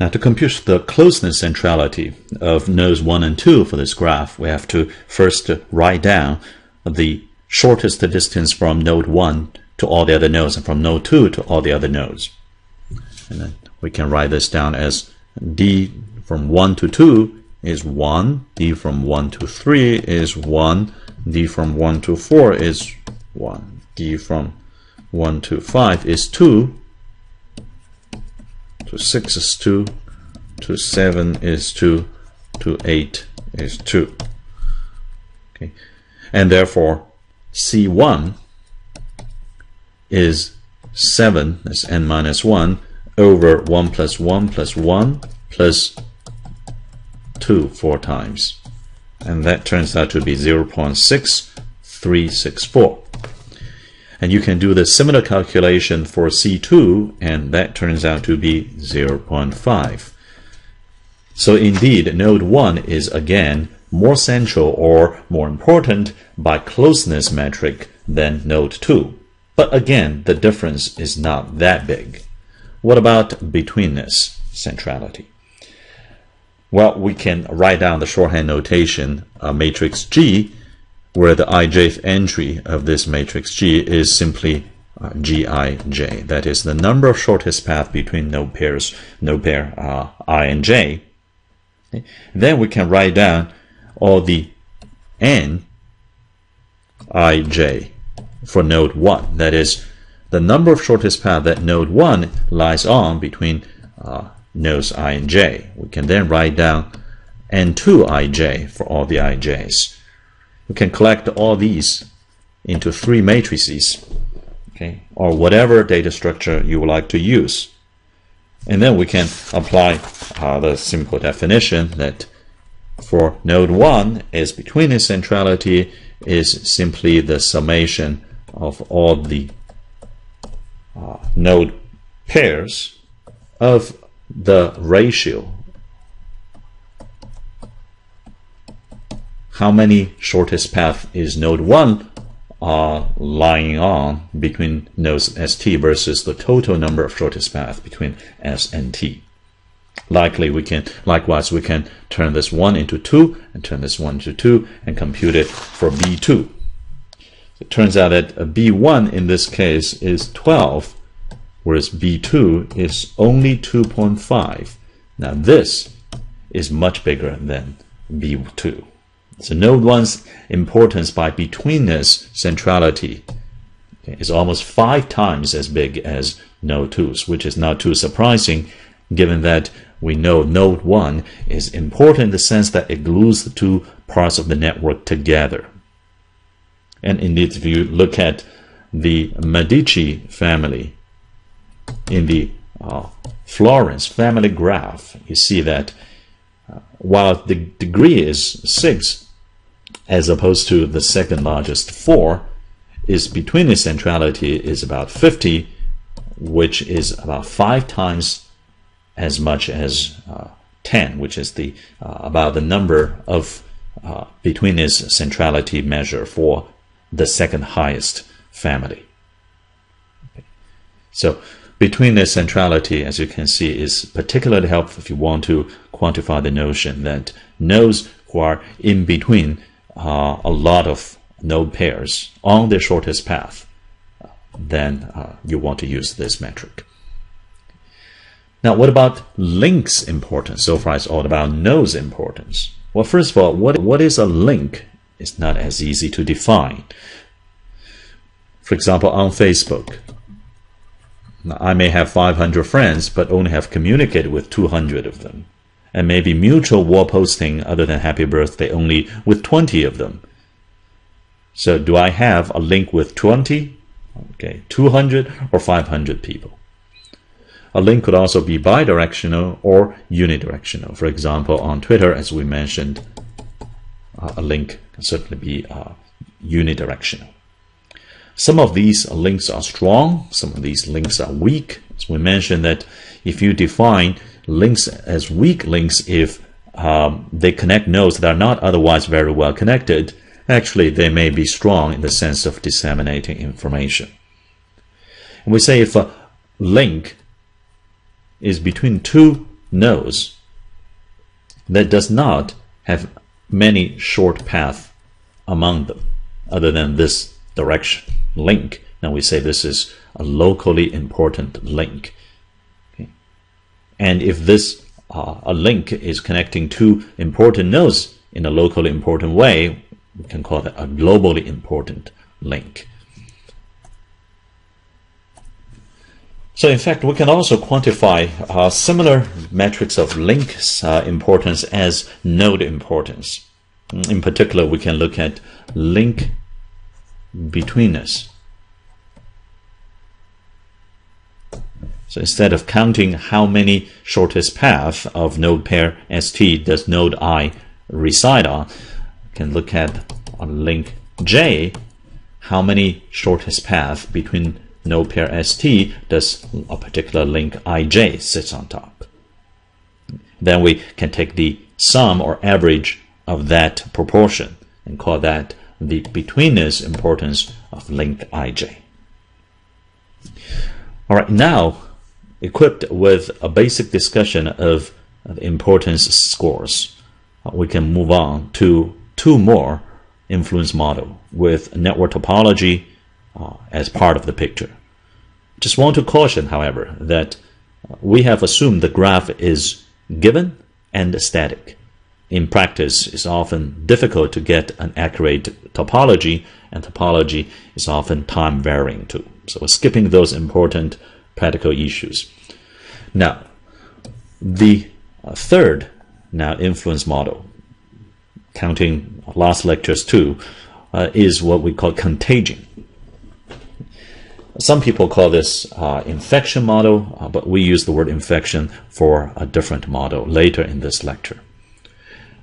Now, to compute the closeness centrality of nodes 1 and 2 for this graph, we have to first write down the shortest distance from node 1 to all the other nodes and from node 2 to all the other nodes. And then we can write this down as d from 1 to 2 is 1, d from 1 to 3 is 1, d from 1 to 4 is 1, d from 1 to 5 is 2, to 6 is 2, to 7 is 2, to 8 is 2. Okay. And therefore, C1 is 7, that's n minus 1, over 1 plus 1 plus 1 plus 2 4 times. And that turns out to be 0.6364. And you can do the similar calculation for C2, and that turns out to be 0.5. So indeed, node 1 is again more central or more important by closeness metric than node 2. But again, the difference is not that big. What about betweenness centrality? Well, we can write down the shorthand notation matrix G, where the ijth entry of this matrix G is simply Gij. That is the number of shortest path between node pair I and J. Okay. Then we can write down all the n ij for node 1. That is the number of shortest path that node 1 lies on between nodes I and J. We can then write down n2 ij for all the ij's. We can collect all these into 3 matrices, okay, or whatever data structure you would like to use. And then we can apply the simple definition that for node 1 is betweenness centrality is simply the summation of all the node pairs of the ratio. How many shortest path is node 1 lying on between nodes ST versus the total number of shortest path between S and T. Likewise, we can turn this 1 into 2 and turn this 1 into 2 and compute it for B2. It turns out that B1 in this case is 12, whereas B2 is only 2.5. Now this is much bigger than B2. So node 1's importance by betweenness centrality is almost 5 times as big as node 2's, which is not too surprising given that we know node 1 is important in the sense that it glues the 2 parts of the network together. And indeed, if you look at the Medici family in the Florence family graph, you see that while the degree is 6, as opposed to the second largest 4, its betweenness centrality is about 50, which is about 5 times as much as 10, which is the about the number of betweenness centrality measure for the second highest family. Okay. So betweenness centrality, as you can see, is particularly helpful if you want to quantify the notion that nodes who are in between a lot of node pairs on the shortest path, then you want to use this metric. Now, what about links importance? So far, it's all about nodes importance. Well, first of all, what is a link? It's not as easy to define. For example, on Facebook, I may have 500 friends, but only have communicated with 200 of them. And maybe mutual wall posting other than happy birthday only with 20 of them. So do I have a link with 20, okay, 200, or 500 people? A link could also be bidirectional or unidirectional. For example, on Twitter, as we mentioned, a link can certainly be unidirectional. Some of these links are strong, some of these links are weak. As we mentioned that if you define links as weak links if they connect nodes that are not otherwise very well connected, actually they may be strong in the sense of disseminating information. And we say if a link is between 2 nodes that does not have many short paths among them other than this direction link, then we say this is a locally important link. Okay. And if this a link is connecting two important nodes in a locally important way, we can call it a globally important link. So in fact, we can also quantify similar metrics of links importance as node importance. In particular, we can look at link betweenness. So instead of counting how many shortest path of node pair ST does node I reside on, we can look at on link J how many shortest path between node pair ST does a particular link IJ sits on top. Then we can take the sum or average of that proportion and call that the betweenness importance of link IJ. All right, now equipped with a basic discussion of the importance scores, we can move on to two more influence models with network topology as part of the picture. Just want to caution, however, that we have assumed the graph is given and static. In practice, it's often difficult to get an accurate topology, and topology is often time varying too. So we're skipping those important practical issues. Now, the third influence model, counting last lectures too, is what we call contagion. Some people call this infection model, but we use the word infection for a different model later in this lecture.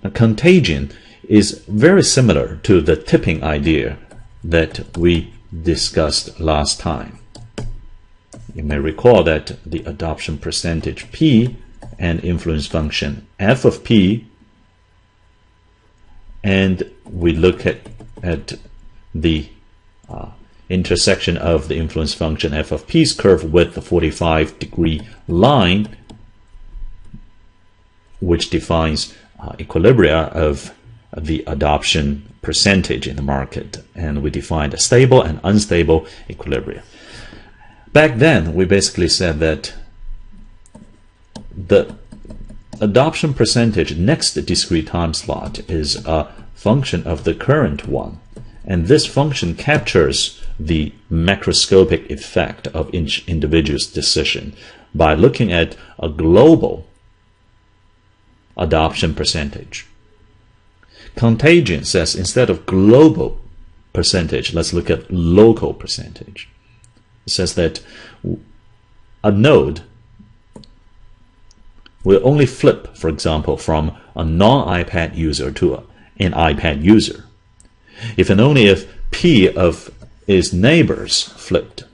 Now, contagion is very similar to the tipping idea that we discussed last time. You may recall that the adoption percentage P and influence function f of P, and we look at the intersection of the influence function f of P's curve with the 45-degree line, which defines equilibria of the adoption percentage in the market, and we defined a stable and unstable equilibria. Back then, we basically said that the adoption percentage next discrete time slot is a function of the current one, and this function captures the macroscopic effect of each individual's decision by looking at a global adoption percentage. Contagion says instead of global percentage, let's look at local percentage. It says that a node will only flip, for example, from a non-iPad user to an iPad user if and only if P of its neighbors flipped.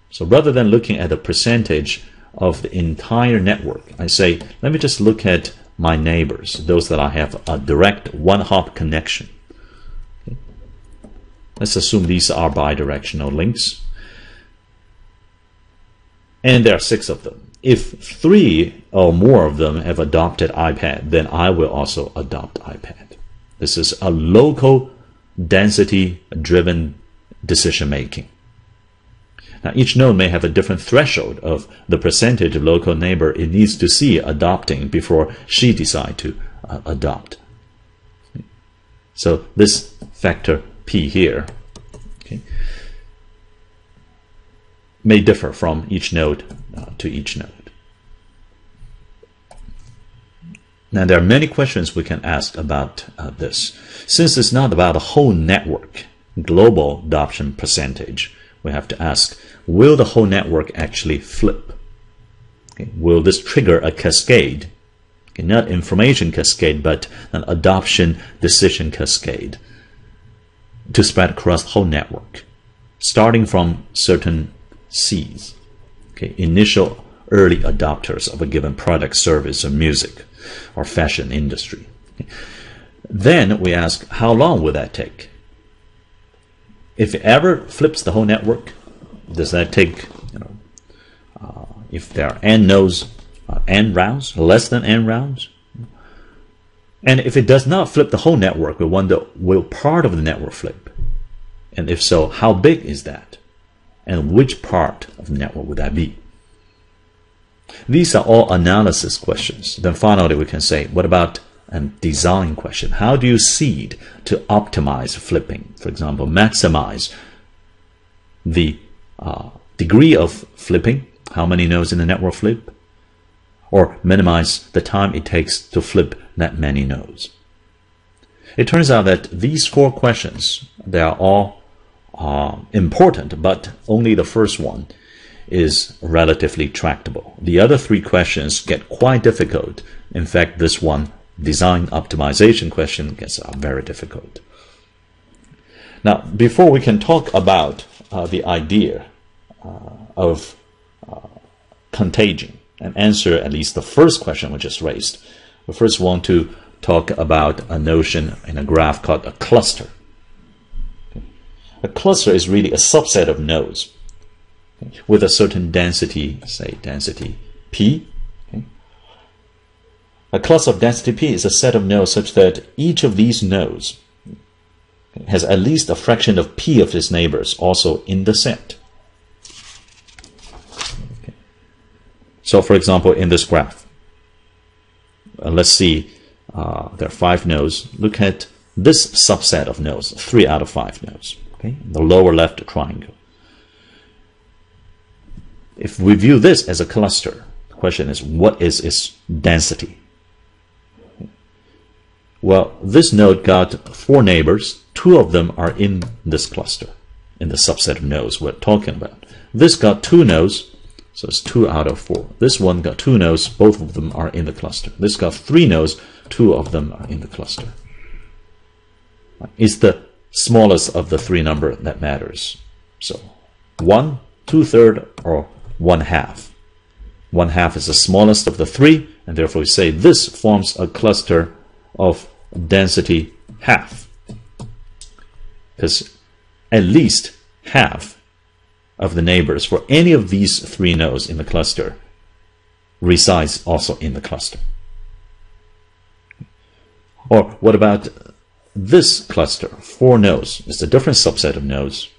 So rather than looking at the percentage of the entire network, I say, let me just look at my neighbors, those that I have a direct one-hop connection. Okay. Let's assume these are bidirectional links. And there are 6 of them. If 3 or more of them have adopted iPad, then I will also adopt iPad. This is a local density-driven decision making. Now, each node may have a different threshold of the percentage of local neighbor it needs to see adopting before she decides to adopt. So this factor P here, okay, may differ from each node to each node. Now, there are many questions we can ask about this. Since it's not about a whole network, global adoption percentage, we have to ask, will the whole network actually flip? Okay. Will this trigger a cascade? Okay, not information cascade, but an adoption decision cascade to spread across the whole network, starting from certain C's, okay, initial early adopters of a given product, service, or music, or fashion industry. Okay. Then we ask, how long will that take? If it ever flips the whole network, does that take, if there are n nodes, n rounds, less than n rounds? And if it does not flip the whole network, we wonder, will part of the network flip? And if so, how big is that? And which part of the network would that be? These are all analysis questions. Then finally, we can say, what about a design question? How do you seed to optimize flipping? For example, maximize the degree of flipping, how many nodes in the network flip, or minimize the time it takes to flip that many nodes. It turns out that these 4 questions, they are all important, but only the first one is relatively tractable. The other 3 questions get quite difficult. In fact, this one, design optimization question, gets very difficult. Now, before we can talk about the idea of contagion and answer at least the first question we just raised, we first want to talk about a notion in a graph called a cluster. A cluster is really a subset of nodes with a certain density, say density P. A cluster of density P is a set of nodes such that each of these nodes has at least a fraction of P of its neighbors also in the set. So for example, in this graph, let's see, there are 5 nodes. Look at this subset of nodes, 3 out of 5 nodes. Okay, the lower left triangle. If we view this as a cluster, the question is, what is its density? Well, this node got 4 neighbors. 2 of them are in this cluster, in the subset of nodes we're talking about. This got 2 nodes, so it's 2 out of 4. This one got 2 nodes, both of them are in the cluster. This got 3 nodes, 2 of them are in the cluster. It's the smallest of the 3 number that matters. So 1, 2/3, or 1/2. 1/2 is the smallest of the 3, and therefore we say this forms a cluster of density half, because at least half of the neighbors for any of these 3 nodes in the cluster resides also in the cluster. Or what about this cluster? 4 nodes. It's a different subset of nodes.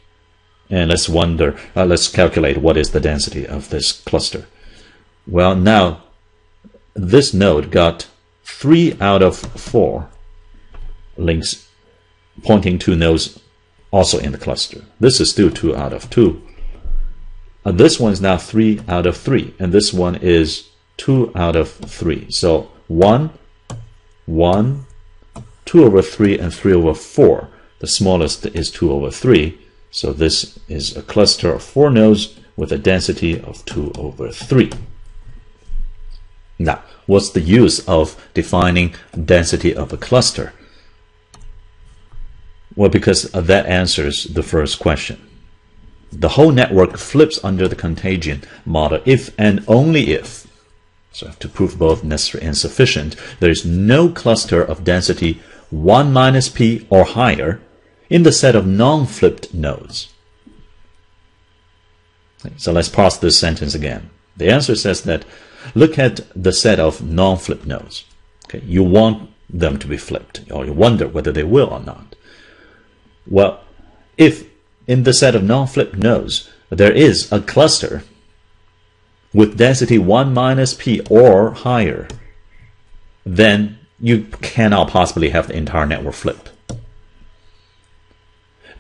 And let's calculate what is the density of this cluster. Well, now this node got 3 out of 4 links pointing to nodes also in the cluster. This is still 2 out of 2. This one is now 3 out of 3, and this one is 2 out of 3. So 1, 1, 2 over 3, and 3 over 4. The smallest is 2 over 3. So this is a cluster of 4 nodes with a density of 2 over 3. Now, what's the use of defining density of a cluster? Well, because that answers the first question. The whole network flips under the contagion model if and only if, so I have to prove both necessary and sufficient, there is no cluster of density 1 minus P or higher in the set of non-flipped nodes. So let's parse this sentence again. The answer says that look at the set of non-flipped nodes. Okay, you want them to be flipped, or you wonder whether they will or not. Well, if in the set of non-flipped nodes there is a cluster with density 1 minus P or higher, then you cannot possibly have the entire network flip.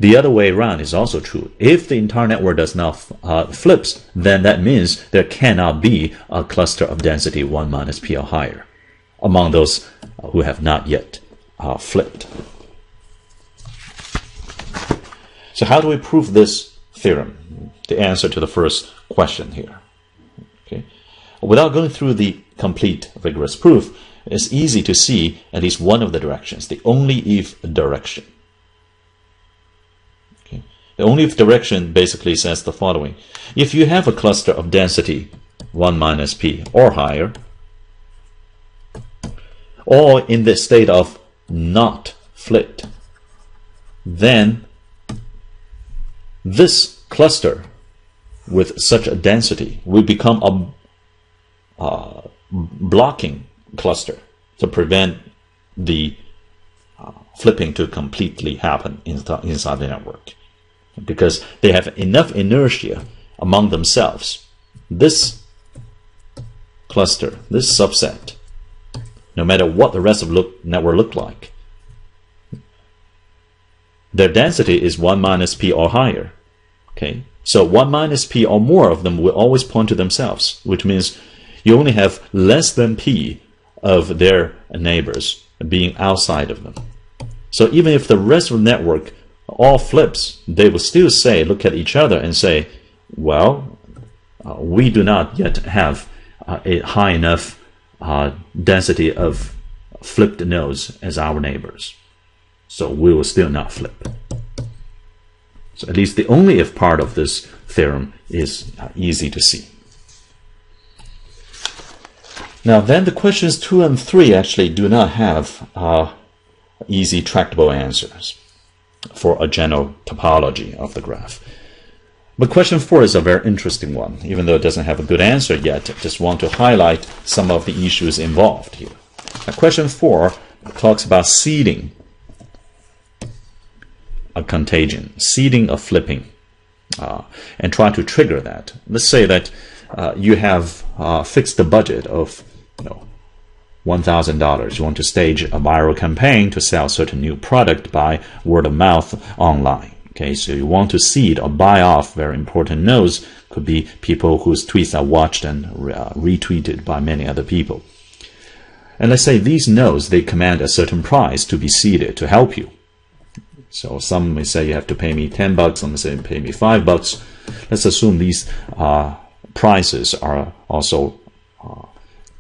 The other way around is also true. If the entire network does not flips, then that means there cannot be a cluster of density 1 minus P or higher among those who have not yet flipped. So how do we prove this theorem? The answer to the first question here. Okay. Without going through the complete rigorous proof, it's easy to see at least one of the directions, the only if direction. Okay. The only if direction basically says the following. If you have a cluster of density 1 minus P or higher, or in the state of not flipped, then this cluster with such a density will become blocking cluster to prevent the flipping to completely happen inside the network, because they have enough inertia among themselves. This cluster, this subset, no matter what the rest of the network look like, their density is 1 minus p or higher. Okay, so 1 minus p or more of them will always point to themselves, which means you only have less than p of their neighbors being outside of them. So even if the rest of the network all flips, they will still say, look at each other and say, well, we do not yet have a high enough density of flipped nodes as our neighbors, so we will still not flip. So at least the only if part of this theorem is easy to see. Now then, the questions 2 and 3 actually do not have easy tractable answers for a general topology of the graph. But question 4 is a very interesting one, even though it doesn't have a good answer yet. I just want to highlight some of the issues involved here. Now, question 4 talks about seeding a contagion, seeding a flipping, and try to trigger that. Let's say that you have fixed the budget of $1,000. You want to stage a viral campaign to sell a certain new product by word of mouth online. Okay, so you want to seed or buy off very important nodes. Could be people whose tweets are watched and retweeted by many other people. And let's say these nodes, they command a certain price to be seeded to help you. So some may say you have to pay me $10, some may say pay me $5. Let's assume these prices are also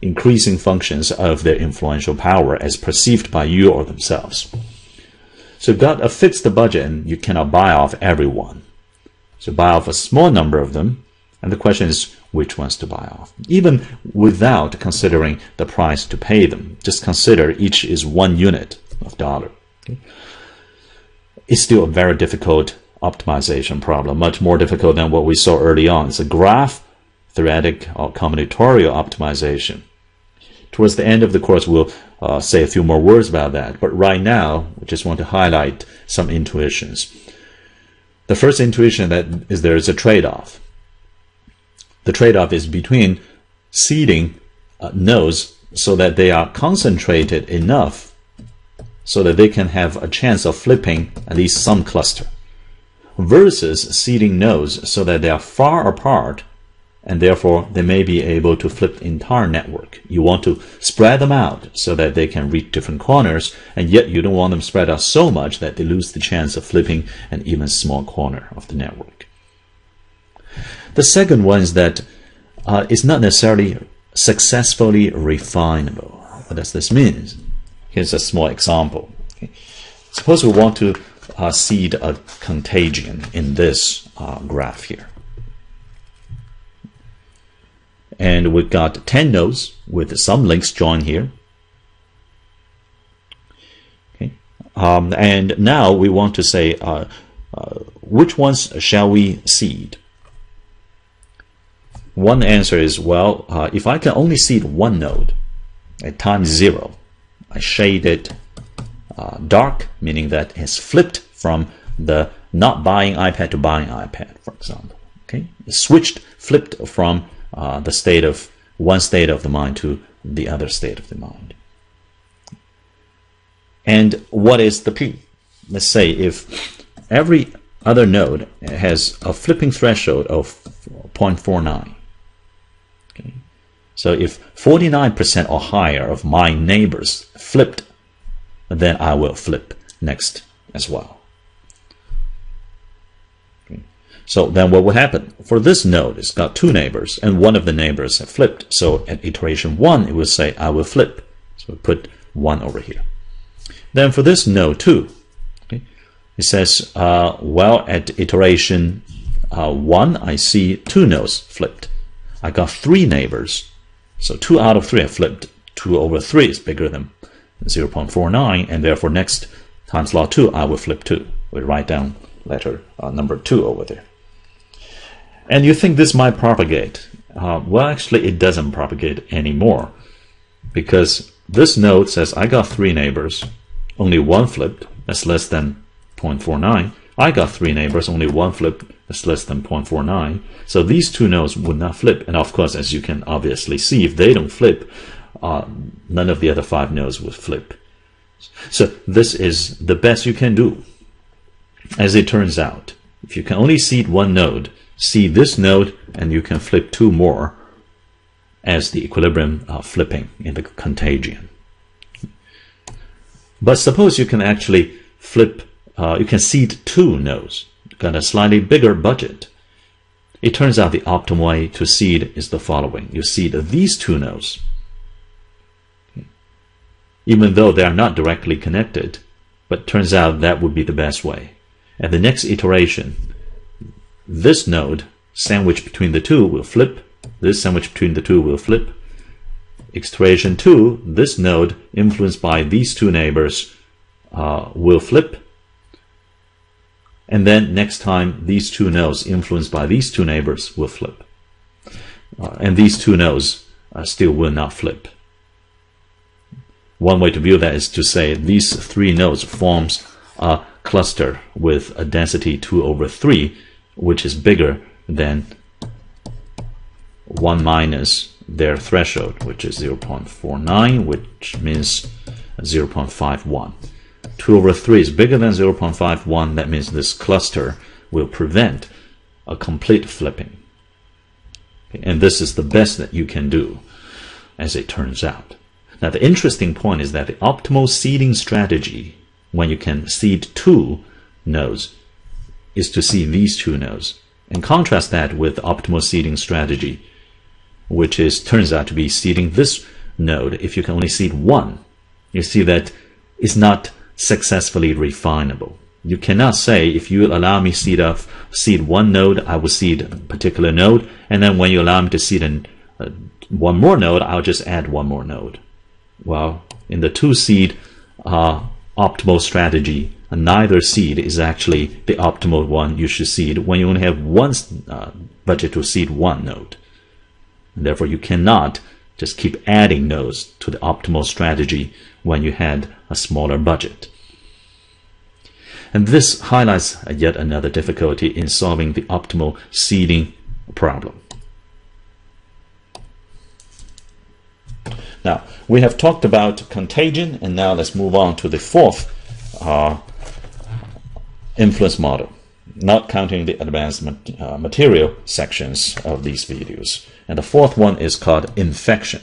increasing functions of their influential power as perceived by you or themselves. So you've got a fixed budget and you cannot buy off everyone. So buy off a small number of them, and the question is which ones to buy off. Even without considering the price to pay them, just consider each is 1 unit of dollar. Okay? It's still a very difficult optimization problem, much more difficult than what we saw early on. It's a graph theoretic or combinatorial optimization. Towards the end of the course, we'll say a few more words about that. But right now, we just want to highlight some intuitions. The first intuition that is there is a trade-off. The trade-off is between seeding nodes so that they are concentrated enough so that they can have a chance of flipping at least some cluster, versus seeding nodes so that they are far apart and therefore they may be able to flip the entire network. You want to spread them out so that they can reach different corners, and yet you don't want them spread out so much that they lose the chance of flipping an even small corner of the network. The second one is that it's not necessarily successfully refinable. What does this mean? Here's a small example. Okay. Suppose we want to seed a contagion in this graph here. And we've got 10 nodes with some links joined here. Okay. And now we want to say which ones shall we seed? One answer is, well, if I can only seed one node at time 0, I shade it dark, meaning that it's flipped from the not buying iPad to buying iPad, for example. Okay, it's flipped from the state of one state of the mind to the other state of the mind. And what is the P? Let's say if every other node has a flipping threshold of 0.49. Okay. So if 49% or higher of my neighbors flipped, then I will flip next as well. So then what will happen? For this node, it's got 2 neighbors, and one of the neighbors have flipped. So at iteration 1, it will say, I will flip. So we put 1 over here. Then for this node 2, okay, it says, well, at iteration 1, I see 2 nodes flipped. I got 3 neighbors. So 2 out of 3 have flipped. 2 over 3 is bigger than 0.49, and therefore next time slot 2, I will flip 2. We write down letter number 2 over there. And you think this might propagate. Well, actually, it doesn't propagate anymore. because this node says I got 3 neighbors, only one flipped, that's less than 0.49. I got 3 neighbors, only one flipped, that's less than 0.49. So these 2 nodes would not flip. And of course, as you can obviously see, if they don't flip, none of the other 5 nodes would flip. So this is the best you can do. As it turns out, if you can only seed one node, seed this node, and you can flip 2 more as the equilibrium flipping in the contagion. But suppose you can actually flip, you can seed 2 nodes, got a slightly bigger budget. It turns out the optimal way to seed is the following. You seed these 2 nodes, even though they are not directly connected, but turns out that would be the best way. At the next iteration, this node sandwiched between the 2 will flip, this sandwich between the 2 will flip. Iteration 2, this node influenced by these 2 neighbors will flip. And then next time, these 2 nodes influenced by these 2 neighbors will flip. And these 2 nodes still will not flip. One way to view that is to say these 3 nodes forms a cluster with a density 2/3, which is bigger than 1 minus their threshold, which is 0.49, which means 0.51. 2/3 is bigger than 0.51. That means this cluster will prevent a complete flipping. Okay, and this is the best that you can do, as it turns out. Now, the interesting point is that the optimal seeding strategy, when you can seed 2 nodes, is to seed these 2 nodes. And contrast that with the optimal seeding strategy, which turns out to be seeding this node. If you can only seed 1, you see that it's not successfully refinable. You cannot say, if you allow me seed 1 node, I will seed a particular node, and then when you allow me to seed one more node, I'll just add 1 more node. Well, in the 2-seed optimal strategy, neither seed is actually the optimal one you should seed when you only have one budget to seed 1 node. And therefore, you cannot just keep adding nodes to the optimal strategy when you had a smaller budget. And this highlights yet another difficulty in solving the optimal seeding problem. Now, we have talked about contagion, and now let's move on to the 4th influence model, not counting the advanced material sections of these videos. And the 4th one is called infection.